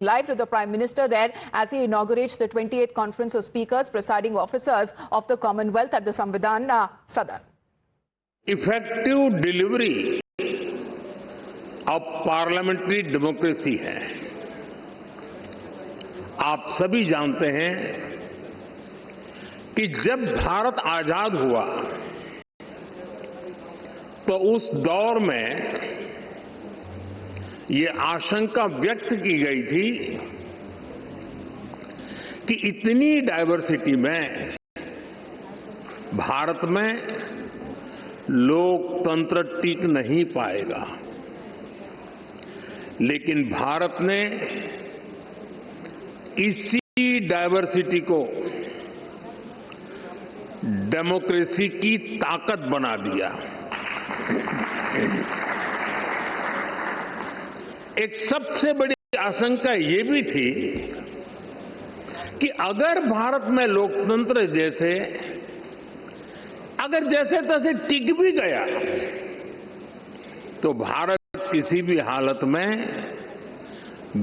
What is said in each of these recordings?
Live to the Prime Minister there as he inaugurates the 28th Conference of Speakers, Presiding Officers of the Commonwealth at the Samvidhan Sadan. Effective delivery of parliamentary democracy है। आप सभी जानते हैं कि जब भारत आजाद हुआ तो उस दौर में ये आशंका व्यक्त की गई थी कि इतनी डाइवर्सिटी में भारत में लोकतंत्र टिक नहीं पाएगा। लेकिन भारत ने इसी डाइवर्सिटी को डेमोक्रेसी की ताकत बना दिया। एक सबसे बड़ी आशंका ये भी थी कि अगर भारत में लोकतंत्र अगर जैसे तैसे टिक भी गया तो भारत किसी भी हालत में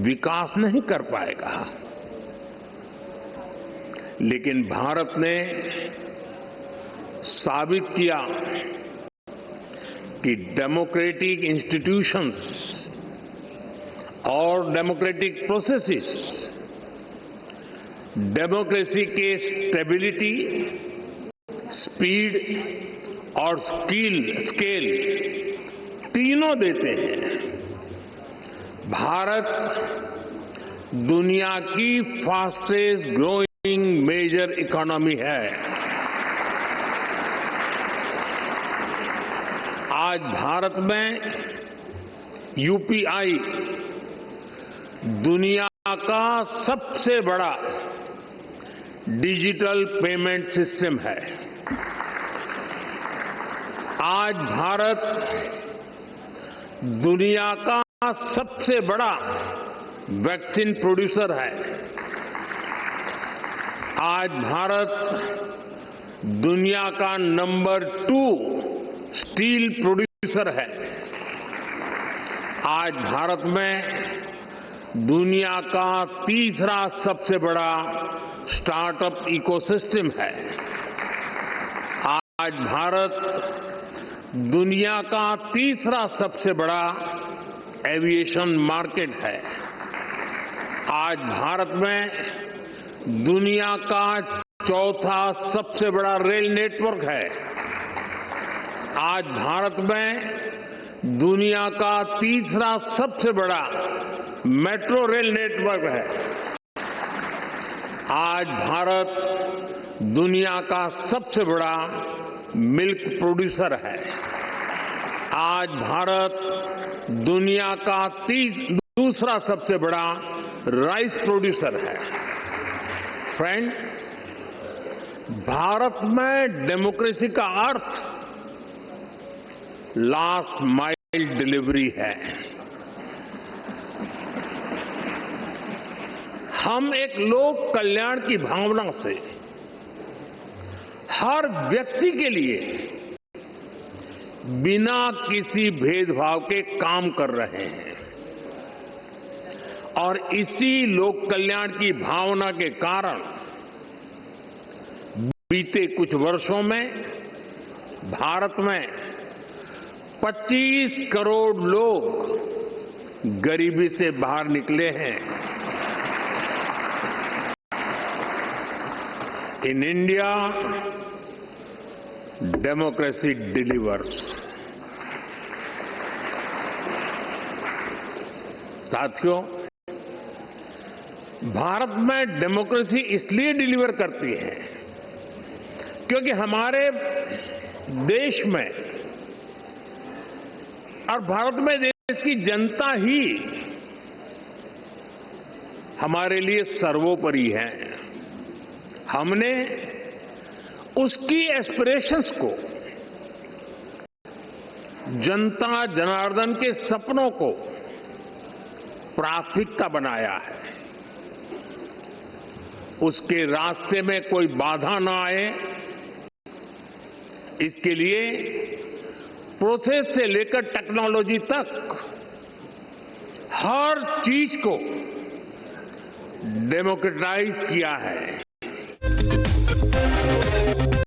विकास नहीं कर पाएगा। लेकिन भारत ने साबित किया कि डेमोक्रेटिक इंस्टीट्यूशंस और डेमोक्रेटिक प्रोसेसेस डेमोक्रेसी के स्टेबिलिटी, स्पीड और स्केल तीनों देते हैं। भारत दुनिया की फास्टेस्ट ग्रोइंग मेजर इकोनॉमी है। आज भारत में यूपीआई दुनिया का सबसे बड़ा डिजिटल पेमेंट सिस्टम है। आज भारत दुनिया का सबसे बड़ा वैक्सीन प्रोड्यूसर है। आज भारत दुनिया का नंबर 2 स्टील प्रोड्यूसर है। आज भारत में दुनिया का तीसरा सबसे बड़ा स्टार्टअप इकोसिस्टम है। आज भारत दुनिया का तीसरा सबसे बड़ा एविएशन मार्केट है। आज भारत में दुनिया का चौथा सबसे बड़ा रेल नेटवर्क है। आज भारत में दुनिया का तीसरा सबसे बड़ा मेट्रो रेल नेटवर्क है। आज भारत दुनिया का सबसे बड़ा मिल्क प्रोड्यूसर है। आज भारत दुनिया का दूसरा सबसे बड़ा राइस प्रोड्यूसर है। फ्रेंड्स, भारत में डेमोक्रेसी का अर्थ लास्ट माइल डिलीवरी है। हम एक लोक कल्याण की भावना से हर व्यक्ति के लिए बिना किसी भेदभाव के काम कर रहे हैं और इसी लोक कल्याण की भावना के कारण बीते कुछ वर्षों में भारत में 25 करोड़ लोग गरीबी से बाहर निकले हैं। In India democracy delivers. साथियों, भारत में डेमोक्रेसी इसलिए डिलीवर करती है क्योंकि हमारे देश में और भारत में देश की जनता ही हमारे लिए सर्वोपरि है। हमने उसकी एस्पिरेशंस को, जनता जनार्दन के सपनों को प्राथमिकता बनाया है। उसके रास्ते में कोई बाधा ना आए, इसके लिए प्रोसेस से लेकर टेक्नोलॉजी तक हर चीज को डेमोक्रेटाइज किया है।